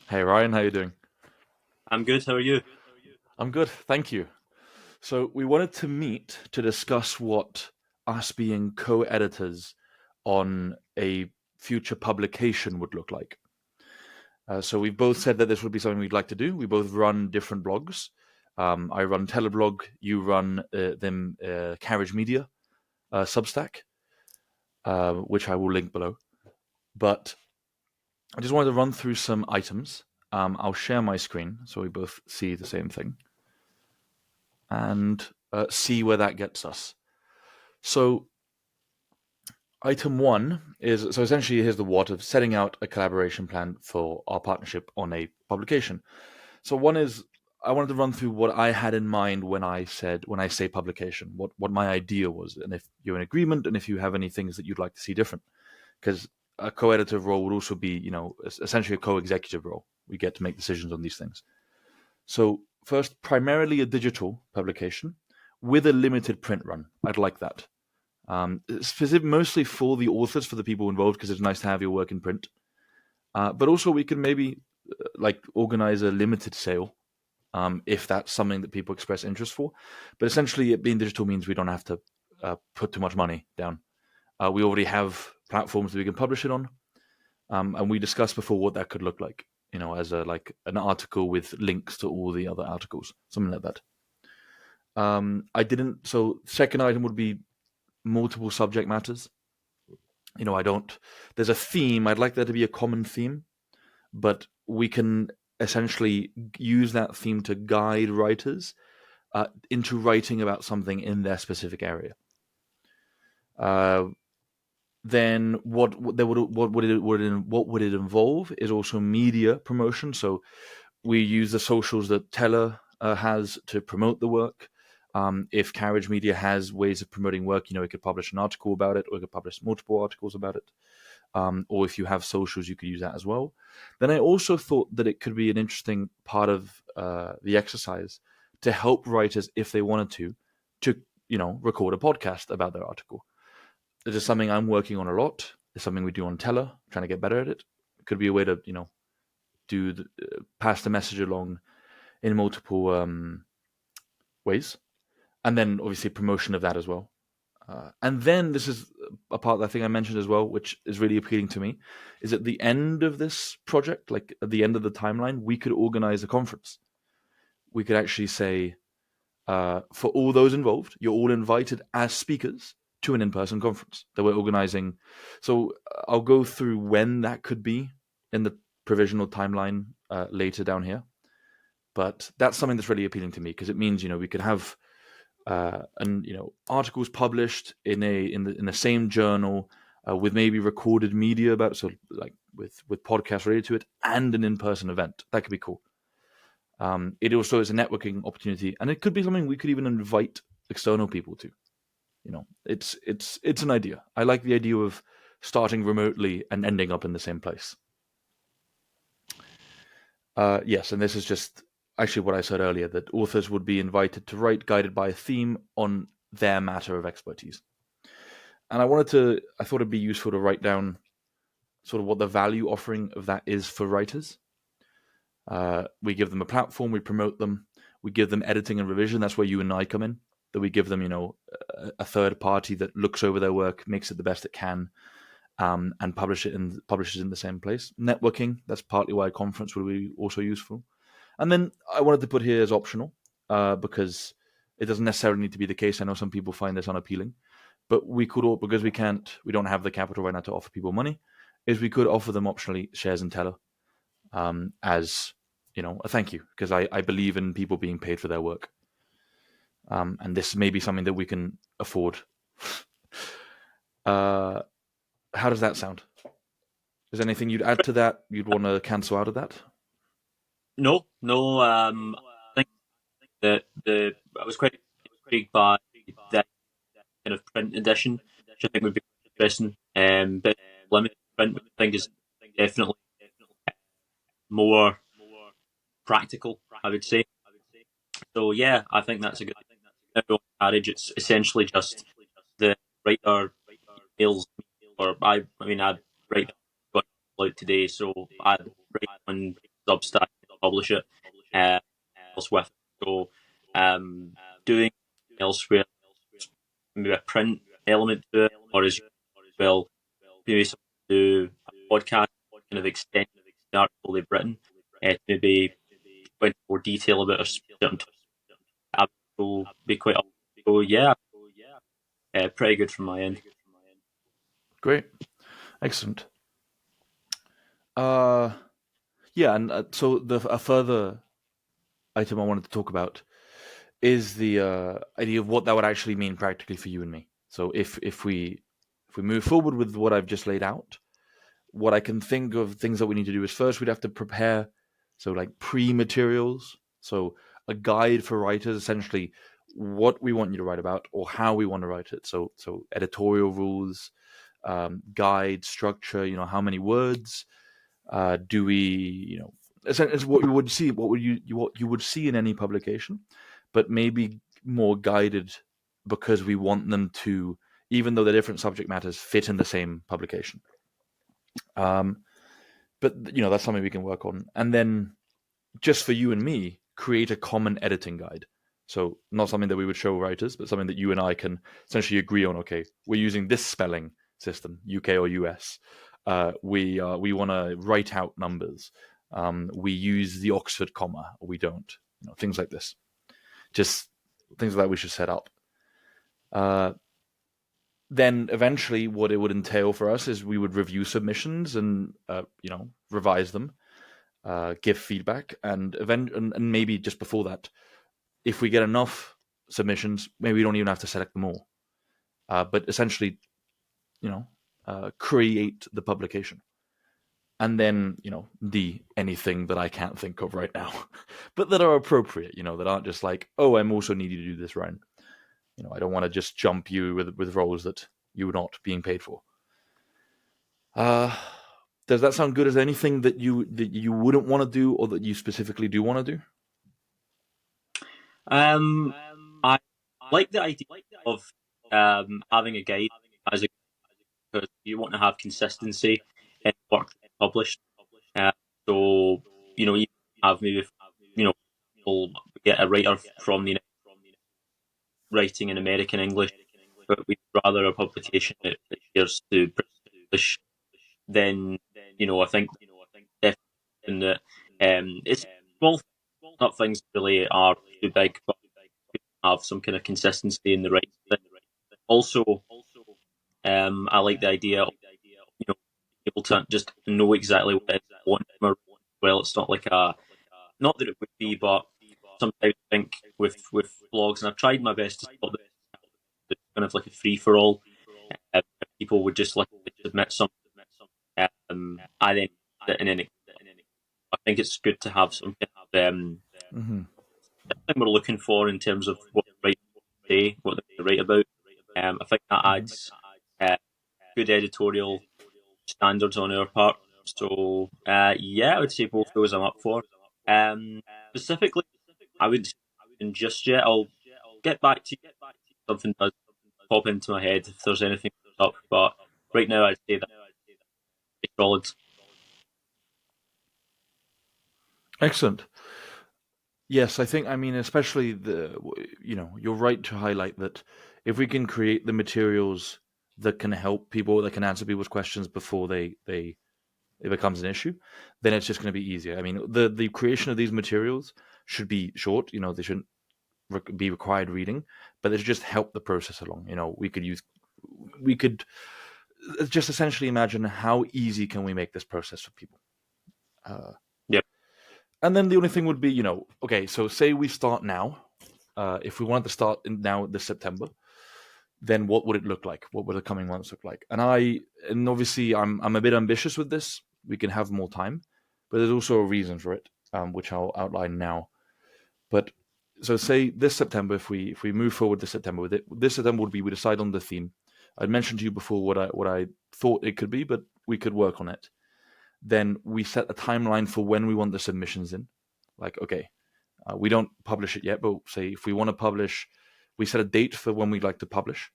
Hey Ryan, how you doing? I'm good. How are you? I'm good, thank you. So we wanted to meet to discuss what us being co-editors on a future publication would look like. So we've both said that this would be something we'd like to do. We both run different blogs. I run Teleblog, you run them Carriage Media Substack, which I will link below. But I just wanted to run through some items. I'll share my screen so we both see the same thing and see where that gets us. So, item one is so essentially here's the what of setting out a collaboration plan for our partnership on a publication. So, one is I wanted to run through what I had in mind when I say publication, what my idea was, and if you're in agreement, and if you have any things that you'd like to see different, because a co-editor role would also be, essentially a co-executive role. We get to make decisions on these things. So first, primarily a digital publication with a limited print run. I'd like that. Mostly for the authors, for the people involved, because it's nice to have your work in print. But also, we can maybe organize a limited sale if that's something that people express interest for. But essentially, it being digital means we don't have to put too much money down. We already have platforms that we can publish it on, and we discussed before what that could look like. As an article with links to all the other articles, something like that. I didn't. So second item would be multiple subject matters. I don't. There's a theme. I'd like there to be a common theme, but we can essentially use that theme to guide writers into writing about something in their specific area. Uh, then what would it involve is also media promotion. So we use the socials that Tela has to promote the work. If Carriage Media has ways of promoting work, it could publish an article about it, or it could publish multiple articles about it. Or if you have socials, you could use that as well. Then I also thought that it could be an interesting part of the exercise to help writers, if they wanted to record a podcast about their article. This is something I'm working on a lot. It's something we do on Tela, trying to get better at it. It could be a way to pass the message along in multiple ways, and then obviously promotion of that as well. And then this is a part that I think I mentioned as well, which is really appealing to me, is at the end of this project, like at the end of the timeline, we could organize a conference. We could actually say, for all those involved, you're all invited as speakers to an in-person conference that we're organizing. So I'll go through when that could be in the provisional timeline later down here. But that's something that's really appealing to me because it means we could have articles published in the same journal with maybe recorded media about it, so like with podcasts related to it and an in-person event. That could be cool. It also is a networking opportunity, and it could be something we could even invite external people to. It's an idea. I like the idea of starting remotely and ending up in the same place. Yes, and this is just actually what I said earlier, that authors would be invited to write guided by a theme on their matter of expertise. And I thought it'd be useful to write down sort of what the value offering of that is for writers. We give them a platform, we promote them, we give them editing and revision. That's where you and I come in. That we give them, a third party that looks over their work, makes it the best it can, and publishes in the same place. Networking. That's partly why a conference would be also useful. And then I wanted to put here as optional because it doesn't necessarily need to be the case. I know some people find this unappealing, but we could all, because we don't have the capital right now to offer people money, is we could offer them optionally shares in Tela as a thank you, because I believe in people being paid for their work, and this may be something that we can afford. uh, how does that sound? Is there anything you'd add to that? You'd want to cancel out of that? No, no. I think that the I was quite intrigued by the kind of print edition, which I think would be interesting. But limited print, which I think is definitely more practical. I would say. So yeah, I think that's a good marriage. It's essentially just the writer emails, or I mean, I write one out today, so I write one Substack and publish it else with. So doing elsewhere, maybe a print element to it, or as well, maybe some do a podcast, kind of extend the article they've written, maybe go into more detail about a certain topic will be quite up. So yeah, pretty good from my end. Great, excellent. Yeah, and so a further item I wanted to talk about is the idea of what that would actually mean practically for you and me. So if we move forward with what I've just laid out, what I can think of things that we need to do is first we'd have to prepare, so like pre-materials, so a guide for writers, essentially what we want you to write about or how we want to write it. So editorial rules, guide structure. How many words do we? It's what you would see, what you would see in any publication, but maybe more guided because we want them to, even though they're different subject matters, fit in the same publication. But that's something we can work on, and then just for you and me, create a common editing guide. So not something that we would show writers, but something that you and I can essentially agree on. Okay, we're using this spelling system, UK or US. We want to write out numbers. We use the Oxford comma, or we don't. Things like this. Just things like that we should set up. Then eventually, what it would entail for us is we would review submissions and revise them, give feedback, and maybe just before that, if we get enough submissions, maybe we don't even have to select them all. But essentially, create the publication. And then, the anything that I can't think of right now, but that are appropriate, that aren't just like, oh, I'm also needing to do this, Ryan. I don't want to just jump you with roles that you're not being paid for. Does that sound good? Is there anything that you wouldn't want to do, or that you specifically do want to do? I like the idea of having a guide as a, because you want to have consistency in work published. So you have maybe we'll get a writer from the writing in American English, but we'd rather a publication that adheres to British English. Then I think definitely that it's small, not things really are too big, but have some kind of consistency in the writing. Also, I like the idea of able to just know exactly what it is I want from a role. Well, it's not like not that it would be, but sometimes I think with blogs, and I've tried my best to stop it's kind of like a free for all. People would just like submit something, I then and then I think it's good to have some kind of something we're looking for in terms of what they say, what they write about. I think that adds good editorial standards on our part. So I would say both those I'm up for. Specifically, I wouldn't say just yet. I'll get back to you if something does pop into my head if there's anything up. But right now, I'd say that it's solid. Excellent. Yes, I think, especially you're right to highlight that if we can create the materials that can help people, that can answer people's questions before it becomes an issue, then it's just going to be easier. The creation of these materials should be short. They shouldn't be required reading, but they should just help the process along. We could just essentially imagine how easy can we make this process for people. Yep. And then the only thing would be, okay, so say we start now. If we wanted to start now this September, then what would it look like? What would the coming months look like? And obviously I'm a bit ambitious with this. We can have more time, but there's also a reason for it, which I'll outline now. But so say this September, if we move forward this September with it, this September would be we decide on the theme. I'd mentioned to you before what I thought it could be, but we could work on it. Then we set a timeline for when we want the submissions in. Like, okay, we don't publish it yet, but say if we want to publish, we set a date for when we'd like to publish,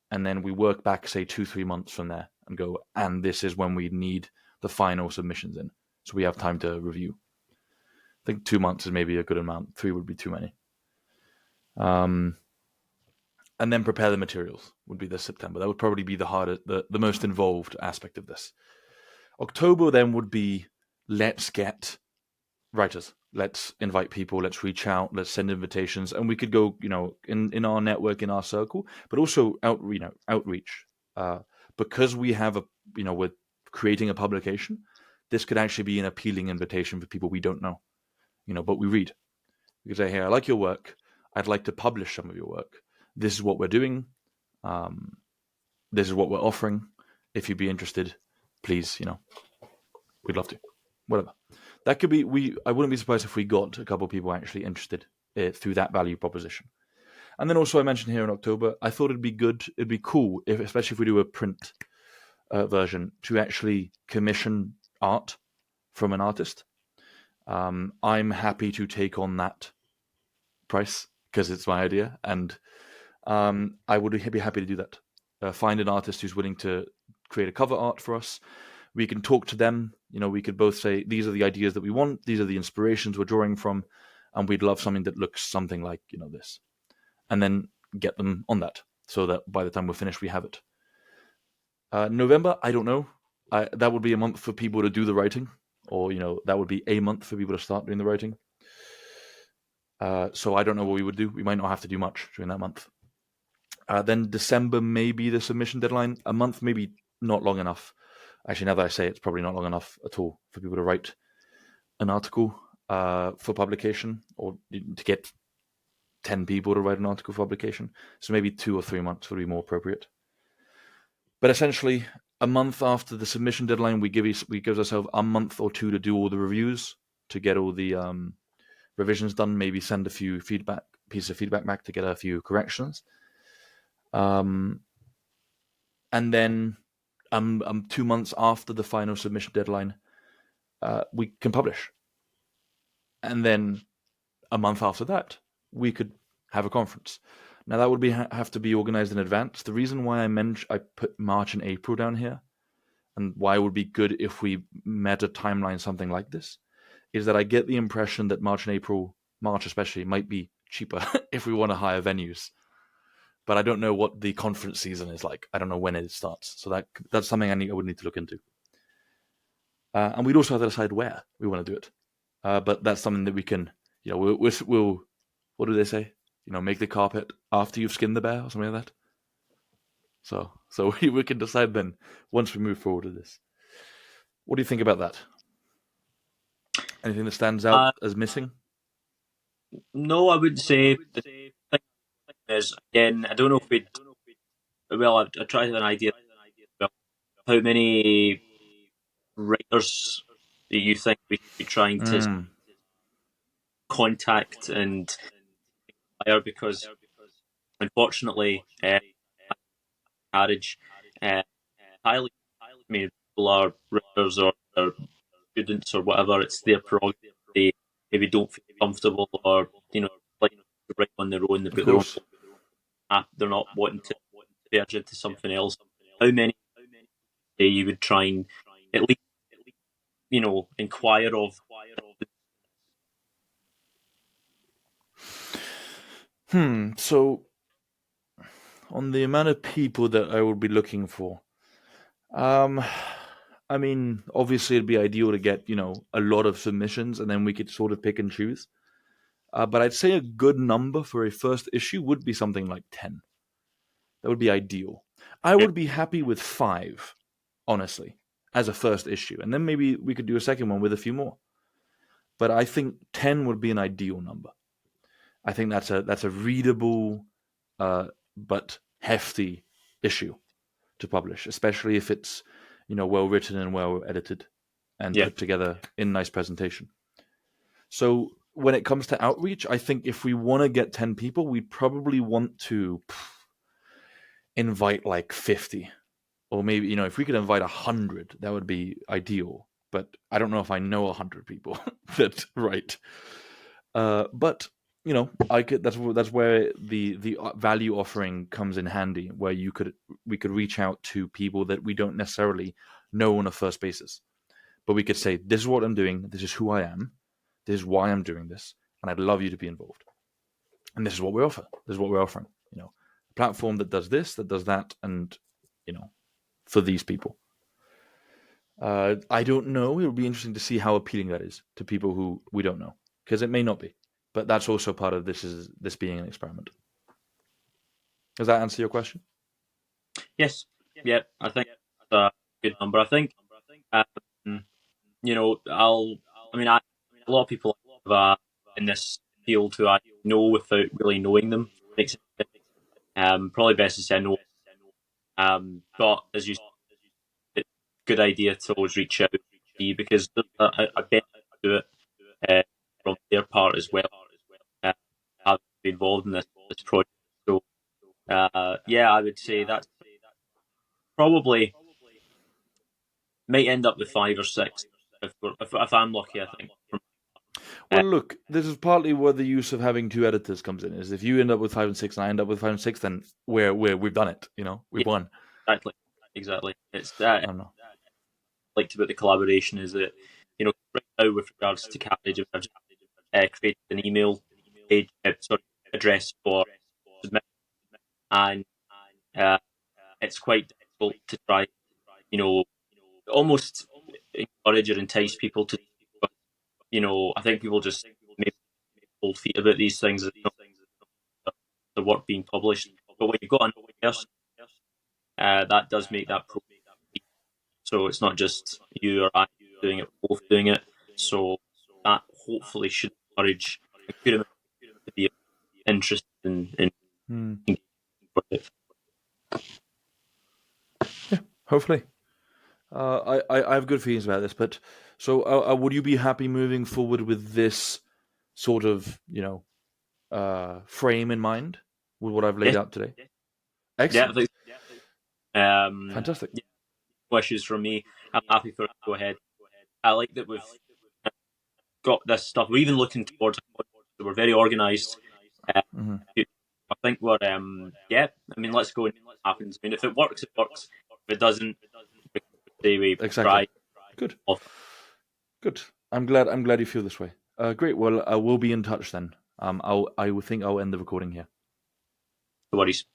and then we work back, say 2-3 months from there, and go, and this is when we need the final submissions in, so we have time to review. think 2 months is maybe a good amount. 3 would be too many. And then prepare the materials would be this September. That would probably be the hardest, the most involved aspect of this. October then would be, let's get writers. Let's invite people. Let's reach out. Let's send invitations, and we could go, in our network, in our circle, but also outreach. Because we have we're creating a publication. This could actually be an appealing invitation for people we don't know, but we read. We could say, "Hey, I like your work. I'd like to publish some of your work. This is what we're doing. This is what we're offering. If you'd be interested, please, we'd love to. Whatever." That could be. I wouldn't be surprised if we got a couple of people actually interested through that value proposition. And then also, I mentioned here in October, I thought it'd be cool, especially if we do a print version, to actually commission art from an artist. I'm happy to take on that price because it's my idea, and I would be happy to do that. Find an artist who's willing to create a cover art for us. We can talk to them. We could both say, these are the ideas that we want. These are the inspirations we're drawing from. And we'd love something that looks something like, this. And then get them on that so that by the time we're finished, we have it. November, I don't know. That would be a month for people to do the writing. Or, that would be a month for people to start doing the writing. So I don't know what we would do. We might not have to do much during that month. Then December may be the submission deadline. A month, maybe not long enough. Actually, now that I say it, it's probably not long enough at all for people to write an article for publication, or to get 10 people to write an article for publication. So maybe 2 or 3 months would be more appropriate. But essentially, a month after the submission deadline, we give ourselves a month or 2 to do all the reviews, to get all the revisions done, maybe send a few pieces of feedback back to get a few corrections. And then 2 months after the final submission deadline, we can publish. And then a month after that, we could have a conference. Now that would have to be organized in advance. The reason why I put March and April down here, and why it would be good if we met a timeline something like this, is that I get the impression that March especially, might be cheaper if we want to hire venues. But I don't know what the conference season is like. I don't know when it starts. So that's something I would need to look into. And we'd also have to decide where we want to do it. But that's something that we can, we'll what do they say? Make the carpet after you've skinned the bear or something like that. So we can decide then once we move forward with this. What do you think about that? Anything that stands out as missing? No, I would say the thing is, again, I don't know if we'd. Well, I tried to have an idea about how many writers do you think we should be trying to contact and hire? Because unfortunately, Carridge, highly, people are writers or students or whatever. It's their prerogative. They maybe don't feel comfortable, or like to write on their own. They've got their own. They're not wanting to verge into something else. How many you would try and at least inquire of? So on the amount of people that I would be looking for, obviously it'd be ideal to get a lot of submissions, and then we could sort of pick and choose. But I'd say a good number for a first issue would be something like 10. That would be ideal. I would be happy with 5, honestly, as a first issue. And then maybe we could do a second one with a few more. But I think 10 would be an ideal number. I think that's a readable but hefty issue to publish, especially if it's well written and well edited and put together in nice presentation. So when it comes to outreach, I think if we want to get 10 people, we'd probably want to invite like 50, or maybe if we could invite 100, that would be ideal. But I don't know if I know 100 people that write. But I could. That's where the value offering comes in handy, where we could reach out to people that we don't necessarily know on a first basis, but we could say, this is what I'm doing, this is who I am, This is why I'm doing this, and I'd love you to be involved. And this is what we offer. This is what we're offering. A platform that does this, that does that, and for these people. I don't know. It would be interesting to see how appealing that is to people who we don't know, because it may not be. But that's also part of this being an experiment. Does that answer your question? Yes. Yeah, I think that's a good number. I think, um, I a lot of people in this field who I know without really knowing them. Makes sense. Probably best to say no. But as you said, it's a good idea to always reach out because I bet do it from their part as well. Have been involved in this project. So yeah, I would say that's probably might end up with 5 or 6 if I'm lucky. I think. Well, look, this is partly where the use of having two editors comes in. Is if you end up with 5 and 6, and I end up with 5 and 6, then we've done it. We've Yeah, won. exactly. It's that I don't know. I liked about the collaboration is that right now with regards to Carridge, I've just created an email page, address for submit, and uh, it's quite difficult to try, you know, almost encourage or entice people to. I think people just maybe cold feet about these things. The work being published, but when you've got another person, that does make that pro. So it's not just you or I doing it, both doing it. So that hopefully should encourage a good amount to be interested in Hmm. it. Yeah, hopefully. I have good feelings about this, but so would you be happy moving forward with this sort of frame in mind with what I've laid Yes, out today? yeah, I Excellent, think, fantastic. yeah, no issues from me. I'm happy for it to go ahead. I like that we've got this stuff. We're even looking towards. We're very organised. Uh, Hmm. I think we're yeah. I mean, let's go and see what happens. I mean, if it works, it works. If it doesn't, we say we Exactly. try. Good. Off Good. I'm glad. I'm glad you feel this way. Great. Well, I will be in touch then. I would think I'll end the recording here. the worries.